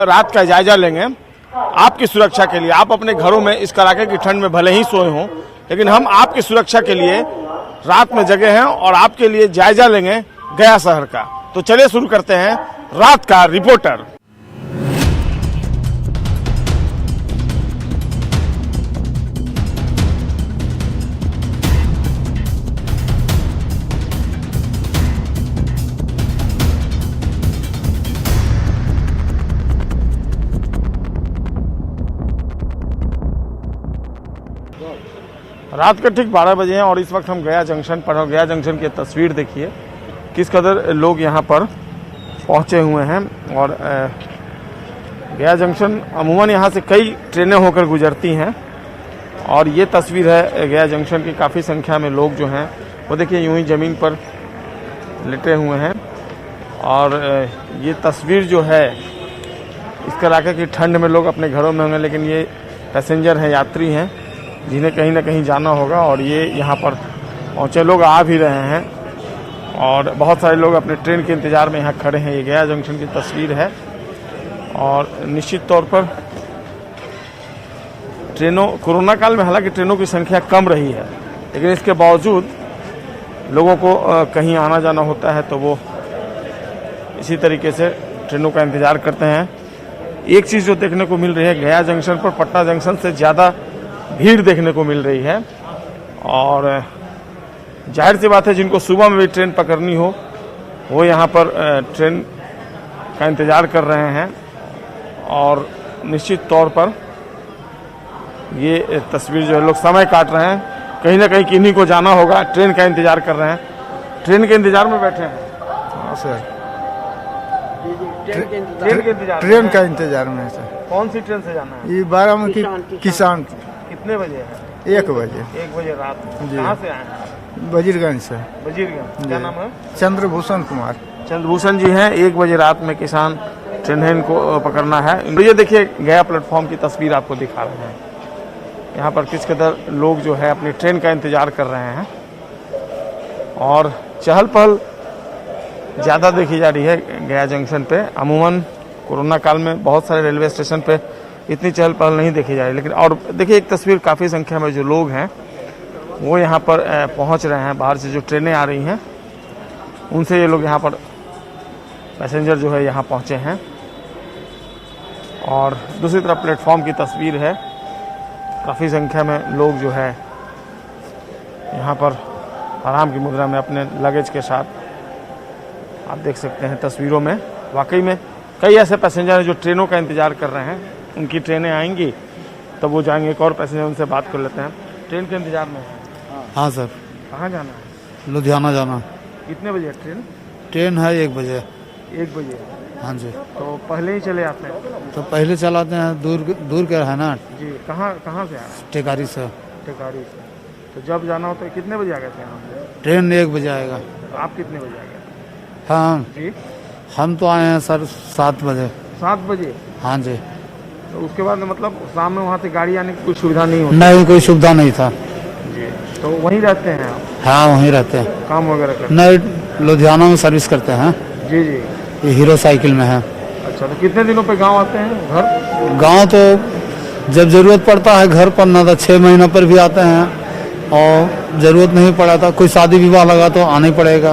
रात का जायजा लेंगे आपकी सुरक्षा के लिए। आप अपने घरों में इस कड़ाके की ठंड में भले ही सोए हों, लेकिन हम आपकी सुरक्षा के लिए रात में जगे हैं और आपके लिए जायजा लेंगे गया शहर का। तो चलिए शुरू करते हैं रात का रिपोर्टर। रात के ठीक 12 बजे हैं और इस वक्त हम गया जंक्शन पर। गया जंक्शन की तस्वीर देखिए किस कदर लोग यहाँ पर पहुँचे हुए हैं। और गया जंक्शन अमूमन यहाँ से कई ट्रेनें होकर गुजरती हैं और ये तस्वीर है गया जंक्शन की। काफ़ी संख्या में लोग जो हैं वो देखिए यूं ही ज़मीन पर लेटे हुए हैं। और ये तस्वीर जो है इस कड़ाके की ठंड में लोग अपने घरों में होंगे, लेकिन ये पैसेंजर हैं, यात्री हैं जिन्हें कहीं ना कहीं जाना होगा और ये यहाँ पर पहुँचे। लोग आ भी रहे हैं और बहुत सारे लोग अपने ट्रेन के इंतज़ार में यहाँ खड़े हैं। ये गया जंक्शन की तस्वीर है और निश्चित तौर पर ट्रेनों कोरोना काल में हालांकि ट्रेनों की संख्या कम रही है, लेकिन इसके बावजूद लोगों को कहीं आना जाना होता है तो वो इसी तरीके से ट्रेनों का इंतज़ार करते हैं। एक चीज़ जो देखने को मिल रही है, गया जंक्शन पर पटना जंक्शन से ज़्यादा भीड़ देखने को मिल रही है। और जाहिर सी बात है जिनको सुबह में भी ट्रेन पकड़नी हो वो यहाँ पर ट्रेन का इंतज़ार कर रहे हैं। और निश्चित तौर पर ये तस्वीर जो है लोग समय काट रहे हैं, कहीं ना कहीं किन्हीं को जाना होगा, ट्रेन का इंतज़ार कर रहे हैं, ट्रेन के इंतज़ार में बैठे हैं। हाँ सर, ट्रेन का इंतजार में है सर। कौन सी ट्रेन से जाना है? ये बाराबंकी किसान। कितने बजे है? 1 बजे। 1 बजे रात में। जी। कहाँ से आए हैं? वजीरगंज से। वजीरगंज। क्या नाम है? चंद्रभूषण कुमार। चंद्रभूषण जी हैं। 1 बजे रात में किसान ट्रेन है, इनको पकड़ना है। तो ये देखिए गया प्लेटफॉर्म की तस्वीर आपको दिखा रहे हैं। यहाँ पर किस कदर लोग जो है अपनी ट्रेन का इंतजार कर रहे हैं और चहल पहल ज़्यादा देखी जा रही है गया जंक्शन पे। अमूमन कोरोना काल में बहुत सारे रेलवे स्टेशन पे इतनी चहल पहल नहीं देखी जा रही, लेकिन और देखिए एक तस्वीर, काफ़ी संख्या में जो लोग हैं वो यहाँ पर पहुँच रहे हैं। बाहर से जो ट्रेनें आ रही हैं उनसे ये लोग यहाँ पर पैसेंजर जो है यहाँ पहुँचे हैं। और दूसरी तरफ प्लेटफॉर्म की तस्वीर है, काफ़ी संख्या में लोग जो है यहाँ पर आराम की मुद्रा में अपने लगेज के साथ आप देख सकते हैं तस्वीरों में। वाकई में कई ऐसे पैसेंजर हैं जो ट्रेनों का इंतज़ार कर रहे हैं, उनकी ट्रेनें आएंगी तब वो जाएंगे। एक और पैसेंजर उनसे बात कर लेते हैं। ट्रेन के इंतज़ार में है? हाँ सर। कहाँ जाना है? लुधियाना जाना। कितने बजे ट्रेन? ट्रेन है 1 बजे। 1 बजे। हाँ जी। तो पहले ही चले आते हैं? तो पहले चलाते हैं, दूर के है ना जी। कहाँ से आ रहे हैं? टेकारी से। टेकारी से। तो जब जाना हो तो कितने बजे आ गए थे यहाँ? ट्रेन 1 बजे आएगा। तो आप कितने बजे आ गए? हाँ जी। हम तो आए हैं सर 7 बजे। 7 बजे? हाँ जी। तो उसके बाद मतलब शाम में वहाँ से गाड़ी आने की कोई सुविधा नहीं होती? नहीं, कोई सुविधा नहीं था। जी। तो वहीं रहते हैं आप? हाँ वहीं रहते हैं। काम वगैरह करते नहीं, लुधियाना में सर्विस करते हैं। जी जी। ये हीरो साइकिल में है। अच्छा, तो कितने दिनों पे गांव आते हैं घर? गांव तो जब जरूरत पड़ता है घर पर, ना तो 6 महीना पर भी आते हैं और जरूरत नहीं पड़ा था, कोई शादी विवाह लगा तो आना ही पड़ेगा।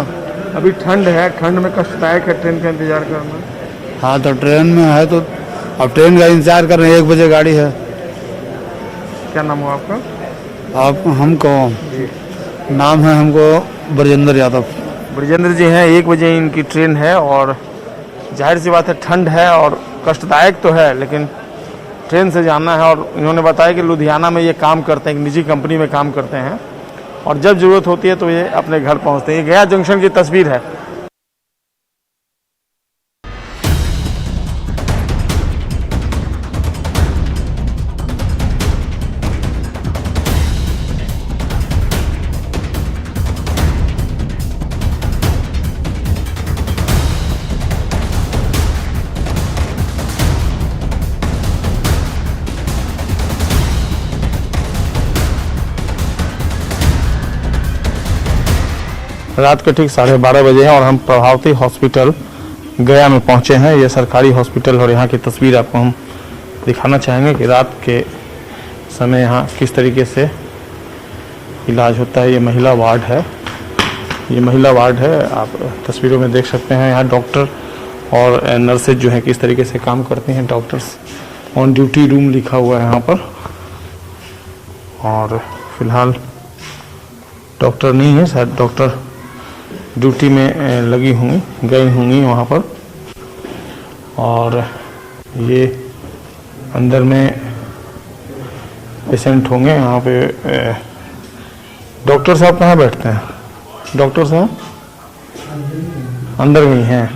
अभी ठंड है, ठंड में कष्टदायक है ट्रेन का इंतजार करना। हाँ तो ट्रेन में है तो अब ट्रेन का इंतजार कर रहे हैं। 1 बजे गाड़ी है। क्या नाम हो आपका? आप हमको जी। नाम है हमको ब्रजेंद्र यादव। ब्रजेंद्र जी हैं। 1 बजे इनकी ट्रेन है और जाहिर सी बात है ठंड है और कष्टदायक तो है, लेकिन ट्रेन से जाना है। और इन्होंने बताया कि लुधियाना में ये काम करते हैं, एक निजी कंपनी में काम करते हैं और जब ज़रूरत होती है तो ये अपने घर पहुंचते हैं। ये गया जंक्शन की तस्वीर है। रात के ठीक 12:30 बजे हैं और हम प्रभावती हॉस्पिटल गया में पहुंचे हैं। ये सरकारी हॉस्पिटल और यहाँ की तस्वीर आपको हम दिखाना चाहेंगे कि रात के समय यहाँ किस तरीके से इलाज होता है। ये महिला वार्ड है, ये महिला वार्ड है, आप तस्वीरों में देख सकते हैं। यहाँ डॉक्टर और नर्सेज जो हैं किस तरीके से काम करते हैं। डॉक्टर्स ऑन ड्यूटी रूम लिखा हुआ है यहाँ पर, और फिलहाल डॉक्टर नहीं है, शायद डॉक्टर ड्यूटी में लगी होंगी, गई होंगी वहाँ पर। और ये अंदर में पेशेंट होंगे। यहाँ पे डॉक्टर साहब कहाँ बैठते हैं? डॉक्टर साहब अंदर में हैं,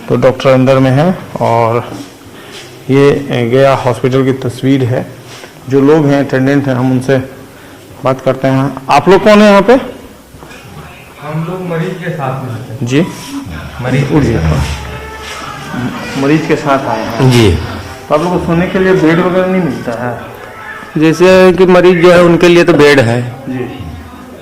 तो डॉक्टर अंदर में है। और ये गया हॉस्पिटल की तस्वीर है। जो लोग हैं अटेंडेंट हैं, हम उनसे बात करते हैं। आप लोग कौन है यहाँ पे? हम लोग मरीज के साथ में हैं। जी, मरीज के साथ आए हैं जी। तो आप लोग को सोने के लिए बेड वगैरह नहीं मिलता है? जैसे कि मरीज जो है उनके लिए तो बेड है जी।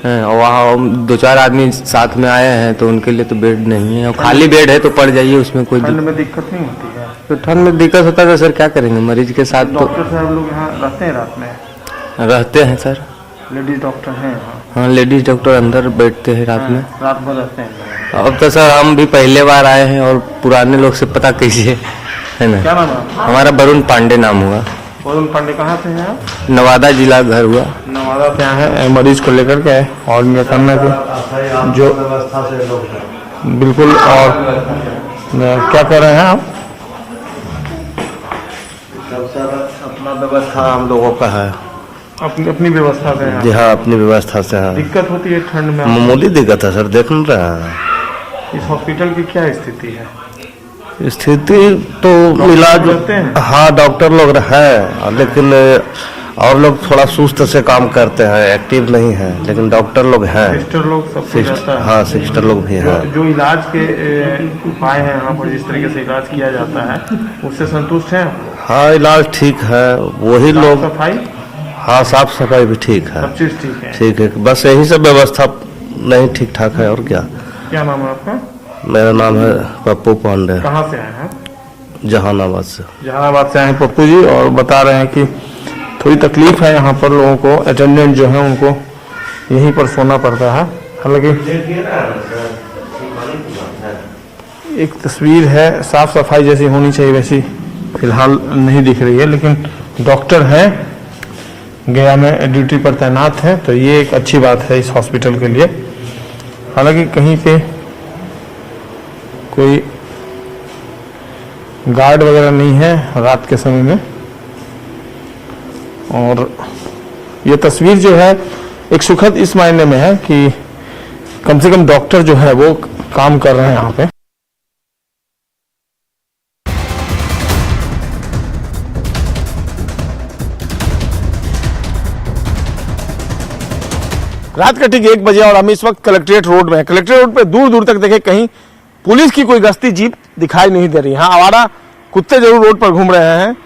और वहाँ 2-4 आदमी साथ में आए हैं तो उनके लिए तो बेड नहीं है। और खाली बेड है तो पड़ जाइए, उसमें कोई ठंड में दिक्कत नहीं होती है? तो ठंड में दिक्कत होता है तो सर क्या करेंगे, मरीज के साथ तो डॉक्टर साहब लोग यहाँ रहते हैं रात में? रहते हैं सर। लेडीज डॉक्टर हैं यहाँ? हाँ, लेडीज डॉक्टर अंदर बैठते हैं रात में। रात भर रहते हैं? अब तो सर हम भी पहले बार आए हैं और पुराने लोग से पता कीजिए, है ना। क्या नाम है? हमारा वरुण पांडे नाम हुआ। वरुण पांडे कहाँ से हैं आप? नवादा जिला घर हुआ। नवादा से आए हैं मरीज को लेकर के और मेरा कहना है कि जो बिल्कुल। और क्या कर रहे हैं आप? अपना व्यवस्था हम लोगों का है। अपनी अपनी व्यवस्था से हैं? जी हाँ, अपनी व्यवस्था से है। दिक्कत होती है ठंड में? मामूली दिक्कत है सर, देख नहीं रहे हैं। इस हॉस्पिटल की क्या स्थिति है? स्थिति तो इलाज, रहते हैं? हाँ डॉक्टर लोग है, लेकिन और लोग थोड़ा सुस्त से काम करते हैं, एक्टिव नहीं है, लेकिन डॉक्टर लोग हैं। सिस्टर लोग सब कुछ रहता है? हाँ, सिस्टर लोग भी हैं। जो इलाज के उपाय हैं यहाँ पर, जिस तरीके से इलाज किया जाता है, उससे संतुष्ट हैं? हाँ, इलाज ठीक है, वही लोग। सफाई? हाँ, साफ सफाई भी ठीक है, सब चीज ठीक है? ठीक है। बस यही सब व्यवस्था नहीं ठीक ठाक है, और क्या। क्या नाम है आपका? मेरा नाम है पप्पू पांडे, कहाँ से आए हैं? जहानाबाद से। जहानाबाद से आए हैं पप्पू जी, और बता रहे हैं कि थोड़ी तकलीफ है यहाँ पर लोगों को। अटेंडेंट जो है उनको यहीं पर सोना पड़ता है। हालांकि एक तस्वीर है, साफ सफाई जैसी होनी चाहिए वैसी फिलहाल नहीं दिख रही है, लेकिन डॉक्टर है, गया में ड्यूटी पर तैनात है, तो ये एक अच्छी बात है इस हॉस्पिटल के लिए। हालांकि कहीं पे कोई गार्ड वगैरह नहीं है रात के समय में। और ये तस्वीर जो है एक सुखद इस मायने में है कि कम से कम डॉक्टर जो है वो काम कर रहे हैं यहाँ पे। रात का ठीक 1 बजे और हम इस वक्त कलेक्ट्रेट रोड में हैं। कलेक्ट्रेट रोड पे दूर दूर तक देखें कहीं पुलिस की कोई गश्ती जीप दिखाई नहीं दे रही। हाँ, आवारा कुत्ते जरूर रोड पर घूम रहे हैं,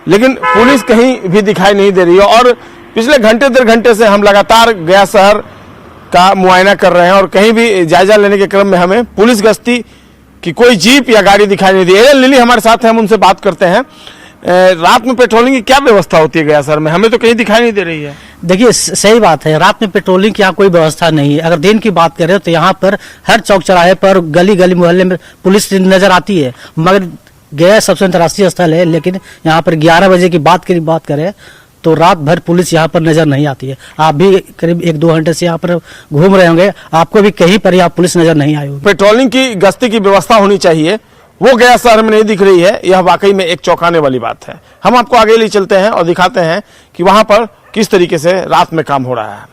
लेकिन पुलिस कहीं भी दिखाई नहीं दे रही है। और पिछले घंटे 1.5 घंटे से हम लगातार गया शहर का मुआयना कर रहे हैं और कहीं भी जायजा लेने के क्रम में हमें पुलिस गश्ती की कोई जीप या गाड़ी दिखाई नहीं दी। एएल लिली हमारे साथ है, हम उनसे बात करते हैं। रात में पेट्रोलिंग की क्या व्यवस्था होती है गया शहर में? हमें तो कहीं दिखाई नहीं दे रही है। देखिए, सही बात है, रात में पेट्रोलिंग की यहाँ कोई व्यवस्था नहीं है। अगर दिन की बात करें तो यहाँ पर हर चौक चौराहे पर, गली गली मोहल्ले में पुलिस नजर आती है। मगर गया सबसे अंतर्राष्ट्रीय स्थल है, लेकिन यहाँ पर 11 बजे की बात करें तो रात भर पुलिस यहाँ पर नजर नहीं आती है। आप भी करीब 1-2 घंटे से यहाँ पर घूम रहे होंगे, आपको भी कहीं पर यहाँ पुलिस नजर नहीं आई होगी। पेट्रोलिंग की गश्ती की व्यवस्था होनी चाहिए, वो गया शहर में नहीं दिख रही है। यह वाकई में एक चौंकाने वाली बात है। हम आपको आगे ले चलते हैं और दिखाते हैं कि वहां पर किस तरीके से रात में काम हो रहा है।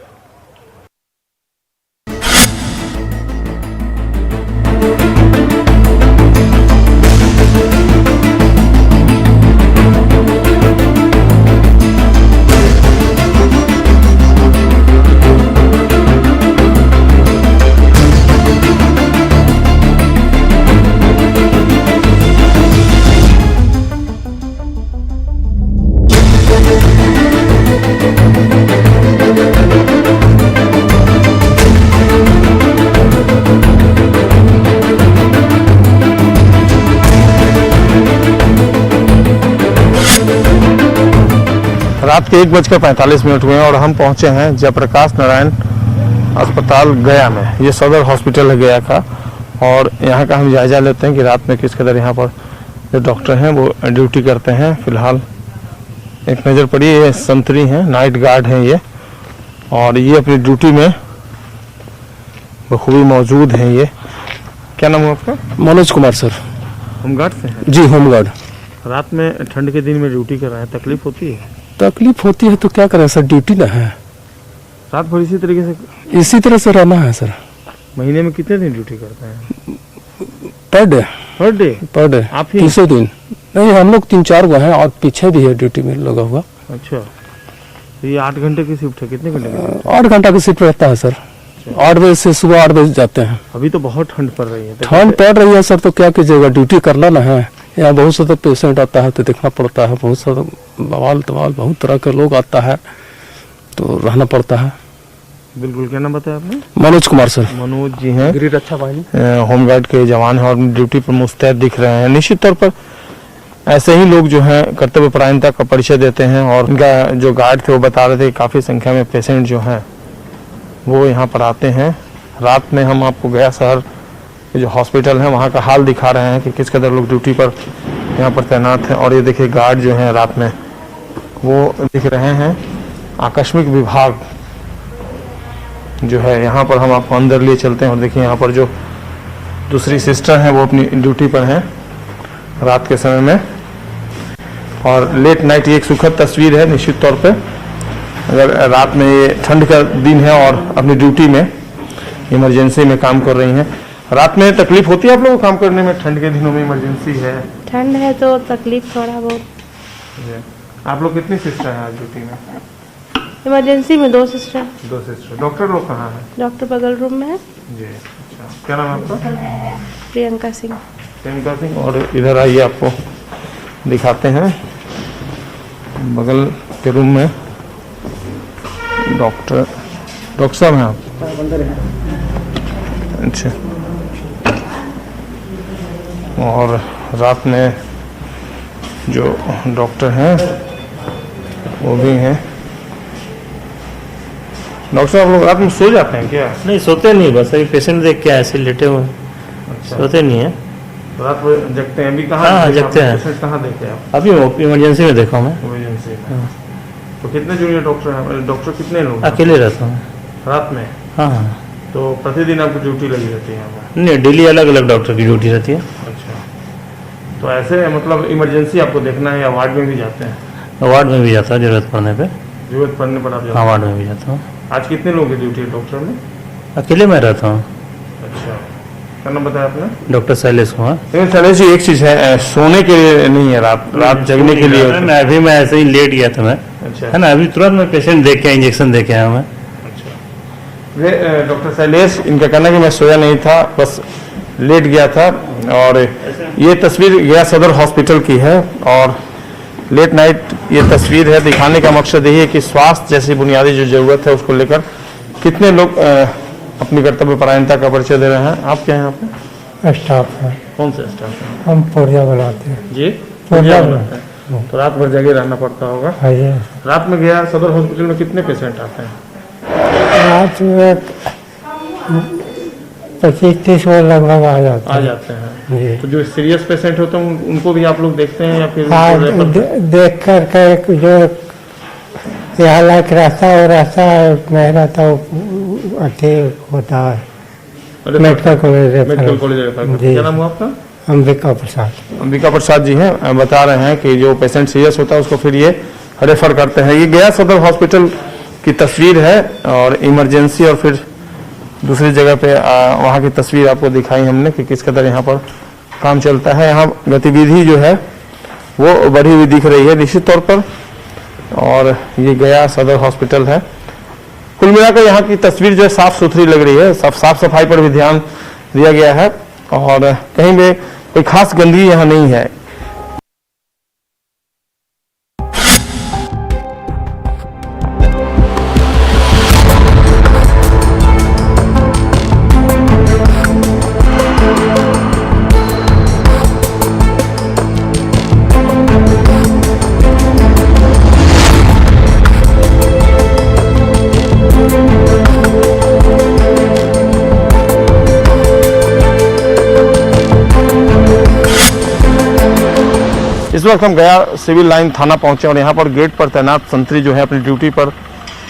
रात के 1:45 हुए हैं और हम पहुंचे हैं जयप्रकाश नारायण अस्पताल गया में। ये सदर हॉस्पिटल है गया का, और यहाँ का हम जायजा लेते हैं कि रात में किस कदर यहाँ पर जो डॉक्टर हैं वो ड्यूटी करते हैं। फिलहाल एक नज़र पड़ी, ये संतरी हैं, नाइट गार्ड हैं ये, और ये अपनी ड्यूटी में बखूबी मौजूद हैं। ये क्या नाम है आपका? मनोज कुमार सर। होमगार्ड से हैं? जी होमगार्ड। रात में ठंड के दिन में ड्यूटी कर रहे हैं, तकलीफ होती है? तकलीफ होती है तो क्या करें सर, ड्यूटी ना है, रात भर इसी तरीके से इसी तरह से रहना है सर। महीने में कितने दिन ड्यूटी करते हैं? पर डे पर डे आप ही? 300 दिन नहीं, हम लोग 3-4 गो हैं और पीछे भी है ड्यूटी में लगा हुआ। अच्छा, तो ये 8 घंटे की शिफ्ट है, कितने घंटे की? 8 घंटा की शिफ्ट रहता है सर। 8 बजे से सुबह 8 बजे जाते हैं। अभी तो बहुत ठंड पड़ रही है, तो ठंड पड़ रही है सर, तो क्या कीजिएगा, ड्यूटी करना ना है। यहाँ बहुत सारा पेशेंट आता है तो देखना पड़ता है, बहुत सारा बवाल तवाल बहुत तरह के लोग आता है तो रहना पड़ता है। बिल्कुल। क्या नाम बताया आपने? मनोज कुमार सर। मनोज जी हैं, रक्षा वाहिनी होमगार्ड के जवान हैं और ड्यूटी पर मुस्तैद दिख रहे हैं। निश्चित तौर पर ऐसे ही लोग जो हैं कर्तव्य परायणता का परिचय देते हैं, और उनका जो गार्ड थे वो बता रहे थे काफ़ी संख्या में पेशेंट जो हैं वो यहाँ पर आते हैं। रात में हम आपको गया शहर जो हॉस्पिटल है वहाँ का हाल दिखा रहे हैं कि किस कदर लोग ड्यूटी पर यहाँ पर तैनात हैं। और ये देखिए गार्ड जो हैं रात में वो दिख रहे हैं। आकस्मिक विभाग जो है यहाँ पर हम आपको अंदर लिए चलते हैं, और देखिए यहाँ पर जो दूसरी सिस्टर हैं वो अपनी ड्यूटी पर हैं रात के समय में। और लेट नाइट ये एक सुखद तस्वीर है निश्चित तौर पे, अगर रात में ये ठंड का दिन है और अपनी ड्यूटी में इमरजेंसी में काम कर रही हैं। रात में तकलीफ होती है आप लोगों को काम करने में? ठंड के दिनों में इमरजेंसी है, ठंड है तो तकलीफ थोड़ा बहुत। आप लोग कितनी सिस्टर हैं आज ड्यूटी में? इमरजेंसी में 2 सिस्टर। 2 सिस्टर। डॉक्टर लोग कहाँ हैं? डॉक्टर बगल रूम में है। जी अच्छा। क्या नाम है आपका? प्रियंका सिंह। प्रियंका सिंह। और इधर आइए, आपको दिखाते हैं बगल के रूम में डॉक्टर साहब हैं आप? अच्छा। और रात में जो डॉक्टर हैं वो भी हैं। डॉक्टर साहब लोग रात में सो जाते हैं क्या? नहीं सोते नहीं, बस अभी पेशेंट देख के ऐसे लेटे हुए हैं। अच्छा। सोते नहीं है, रात में जगते हैं। अभी कहाँ? हाँ, जगते हैं। पेशेंट कहाँ देखे आप? अभी इमरजेंसी में देखा मैं। इमरजेंसी में। तो कितने जूनियर डॉक्टर हैं? डॉक्टर कितने लोग? अकेले रहता हूँ रात में? हाँ हाँ। तो प्रतिदिन आपको ड्यूटी लगी रहती है यहाँ पर? नहीं, डेली अलग अलग डॉक्टर की ड्यूटी रहती है। अच्छा। तो ऐसे मतलब इमरजेंसी आपको देखना है या वार्ड में भी जाते हैं? वार्ड में भी जाता है जरूरत पड़ने पे। जरूरत पड़ने पर आप जाते हाँ, हैं? वार्ड में भी जाता हूँ। आज कितने लोगों की ड्यूटी है डॉक्टर में? अकेले मैं रहता हूँ। अच्छा। क्या नाम बताया आपने? डॉक्टर शैलेश कुमार। लेकिन शैलेश जी एक चीज़ है, सोने के लिए नहीं है, रात जगने के लिए। मैं ऐसे ही लेट गया था मैं, अच्छा है ना। अभी तुरंत मैं पेशेंट देख के इंजेक्शन दे के आया मैं। वे डॉक्टर शैलेश, इनका कहना है कि मैं सोया नहीं था, बस लेट गया था। और ये तस्वीर गया सदर हॉस्पिटल की है, और लेट नाइट ये तस्वीर है। दिखाने का मकसद यही है कि स्वास्थ्य जैसी बुनियादी जो जरूरत है उसको लेकर कितने लोग अपनी कर्तव्य परायणता का परिचय दे रहे हैं। आप क्या हैं? आप स्टाफ है। कौन सा स्टाफ है? हम पुर्जा बनाते हैं। जी, पुर्जा बनाते हैं। तो रात भर जगह रहना पड़ता होगा। रात में गया सदर हॉस्पिटल में कितने पेशेंट आते हैं? रात में 25-30 लगभग आ जाते हैं। तो जो सीरियस पेशेंट होते हैं उनको भी आप लोग देखते हैं या फिर? हाँ, देख कर के जो यहाँ लायक रहता है वो रहता है, नहीं रहता वो अच्छे होता है। Medical college refer. क्या नाम हुआ आपका? अंबिका प्रसाद। अंबिका प्रसाद जी हैं, बता रहे हैं कि जो पेशेंट सीरियस होता है उसको फिर ये रेफर करते हैं। ये गया सदर हॉस्पिटल की तस्वीर है, और इमरजेंसी और फिर दूसरी जगह पे वहाँ की तस्वीर आपको दिखाई हमने कि किस कदर यहाँ पर काम चलता है। यहाँ गतिविधि जो है वो बढ़ी हुई दिख रही है निश्चित तौर पर। और ये गया सदर हॉस्पिटल है। कुल मिलाकर यहाँ की तस्वीर जो है साफ सुथरी लग रही है, साफ सफाई पर भी ध्यान दिया गया है, और कहीं भी कोई खास गंदगी यहाँ नहीं है। इस वक्त हम गया सिविल लाइन थाना पहुंचे और यहाँ पर गेट पर तैनात संतरी जो है अपनी ड्यूटी पर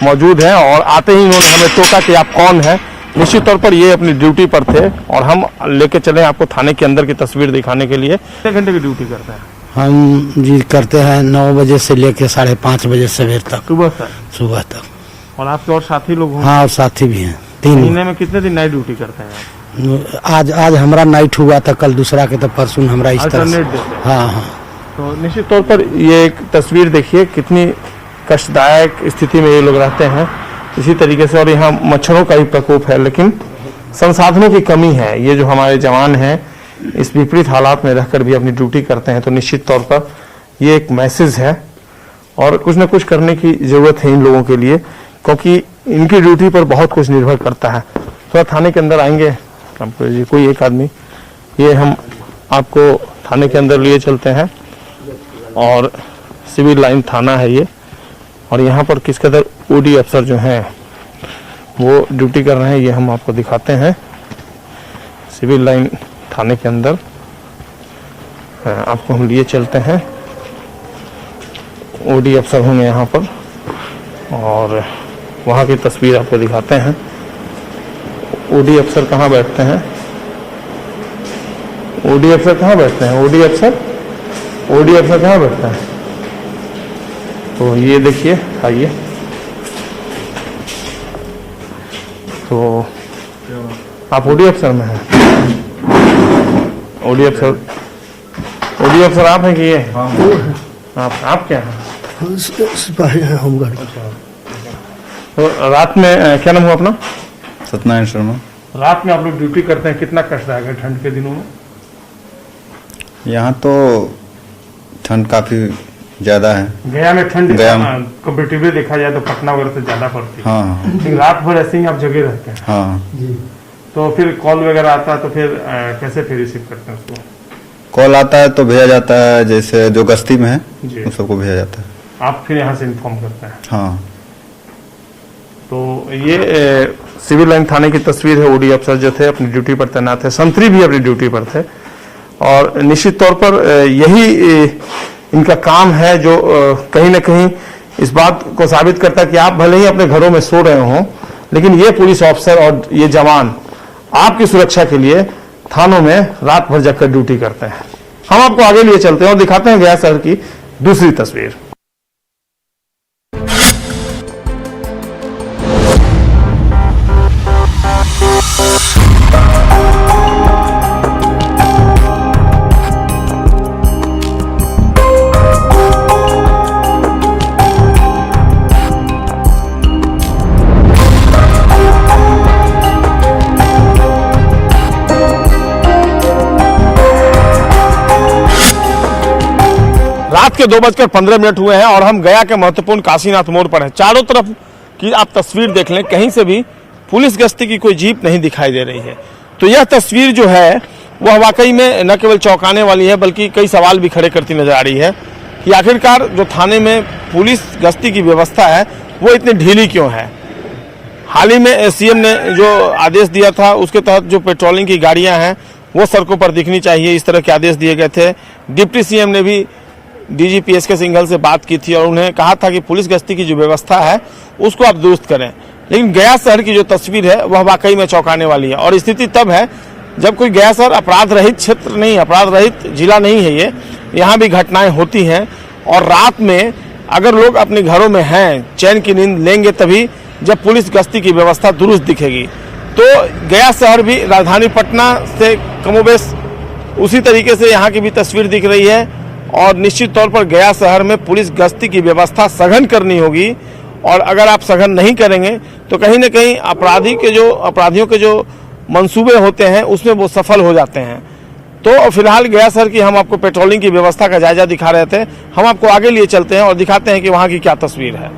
मौजूद हैं और आते ही इन्होंने हमें टोका कि आप कौन हैं। निश्चित तौर पर ये अपनी ड्यूटी पर थे और हम लेके चले आपको थाने के अंदर की तस्वीर दिखाने के लिए। कितने घंटे की ड्यूटी करते हैं? हम जी करते हैं 9 बजे से लेकर 5:30 बजे सवेर तक, सुबह तक। और आपके और साथी लोग होंगे? हाँ, और साथी भी हैं। 3 महीने में कितने दिन नाइट ड्यूटी करते हैं आप? आज हमारा नाइट हुआ था, कल दूसरा के, तो परसों हमारा इस तरह से। हाँ हाँ। तो निश्चित तौर पर ये एक तस्वीर देखिए कितनी कष्टदायक स्थिति में ये लोग रहते हैं इसी तरीके से। और यहाँ मच्छरों का भी प्रकोप है, लेकिन संसाधनों की कमी है। ये जो हमारे जवान हैं इस विपरीत हालात में रहकर भी अपनी ड्यूटी करते हैं, तो निश्चित तौर पर ये एक मैसेज है और कुछ न कुछ करने की जरूरत है इन लोगों के लिए, क्योंकि इनकी ड्यूटी पर बहुत कुछ निर्भर करता है। थोड़ा थाने के अंदर आएंगे जी, कोई एक आदमी, ये हम आपको थाने के अंदर लिए चलते हैं और सिविल लाइन थाना है ये। और यहाँ पर किस कदर ओडी अफसर जो हैं वो ड्यूटी कर रहे हैं ये हम आपको दिखाते हैं। सिविल लाइन थाने के अंदर आपको हम लिए चलते हैं। ओडी अफसर होंगे यहाँ पर और वहाँ की तस्वीर आपको दिखाते हैं। ओडी अफसर कहाँ बैठते हैं? ओडी अफसर कहाँ बैठते हैं? ओडी अफसर कहाँ बैठते हैं? तो ये देखिए, आइए। तो आप ओडी अफसर में हैं? ओडी अफसर आप हैं कि ये? आप क्या हैं? सिपाही है, होमगार्ड। तो रात में क्या नाम हुआ अपना? सत्यनारायण शर्मा। रात में आप लोग ड्यूटी करते हैं, कितना कष्टदायक है ठंड के दिनों में? यहाँ तो ठंड काफी ज्यादा है। गया में ठंड कंपेटिवली देखा जाए तो पटना वगैरह से ज्यादा पड़ती है। हाँ। लेकिन रात भर ऐसे ही आप जगे रहते हैं। हाँ जी। तो फिर कॉल वगैरह आता है तो फिर कैसे फिर रिसीव करते हैं उसको? कॉल आता है तो भेजा जाता है, जैसे जो गश्ती में है उन सबको भेजा जाता है। आप फिर यहाँ से इन्फॉर्म करते हैं? हाँ। तो ये सिविल लाइन थाने की तस्वीर है। ओडी अफसर जो थे अपनी ड्यूटी पर तैनात थे, संतरी भी अपनी ड्यूटी पर थे और निश्चित तौर पर यही इनका काम है जो कहीं ना कहीं इस बात को साबित करता है कि आप भले ही अपने घरों में सो रहे हों, लेकिन ये पुलिस ऑफिसर और ये जवान आपकी सुरक्षा के लिए थानों में रात भर जगकर ड्यूटी करते हैं। हम आपको आगे लिए चलते हैं और दिखाते हैं गया शहर की दूसरी तस्वीर। रात के 2:15 हुए हैं और हम गया के महत्वपूर्ण काशीनाथ मोड़ पर हैं। चारों तरफ की आप तस्वीर देख लें, कहीं से भी पुलिस गश्ती की कोई जीप नहीं दिखाई दे रही है। तो यह तस्वीर जो है वह वाकई में न केवल चौंकाने वाली है बल्कि कई सवाल भी खड़े करती नजर आ रही है कि आखिरकार जो थाने में पुलिस गश्ती की व्यवस्था है वो इतनी ढीली क्यों है। हाल ही में सीएम ने जो आदेश दिया था उसके तहत जो पेट्रोलिंग की गाड़ियां हैं वो सड़कों पर दिखनी चाहिए, इस तरह के आदेश दिए गए थे। डिप्टी सीएम ने भी डीजीपी एसके सिंघल से बात की थी और उन्हें कहा था कि पुलिस गश्ती की जो व्यवस्था है उसको आप दुरुस्त करें। लेकिन गया शहर की जो तस्वीर है वह वाकई में चौंकाने वाली है और स्थिति तब है जब कोई गया शहर अपराध रहित क्षेत्र नहीं, अपराध रहित जिला नहीं है ये, यहाँ भी घटनाएं होती हैं और रात में अगर लोग अपने घरों में हैं चैन की नींद लेंगे तभी जब पुलिस गश्ती की व्यवस्था दुरुस्त दिखेगी। तो गया शहर भी राजधानी पटना से कमोबेश उसी तरीके से यहाँ की भी तस्वीर दिख रही है और निश्चित तौर पर गया शहर में पुलिस गश्ती की व्यवस्था सघन करनी होगी और अगर आप सघन नहीं करेंगे तो कहीं ना कहीं अपराधियों के जो मंसूबे होते हैं उसमें वो सफल हो जाते हैं। तो फिलहाल गया शहर की हम आपको पेट्रोलिंग की व्यवस्था का जायजा दिखा रहे थे, हम आपको आगे लिए चलते हैं और दिखाते हैं कि वहाँ की क्या तस्वीर है।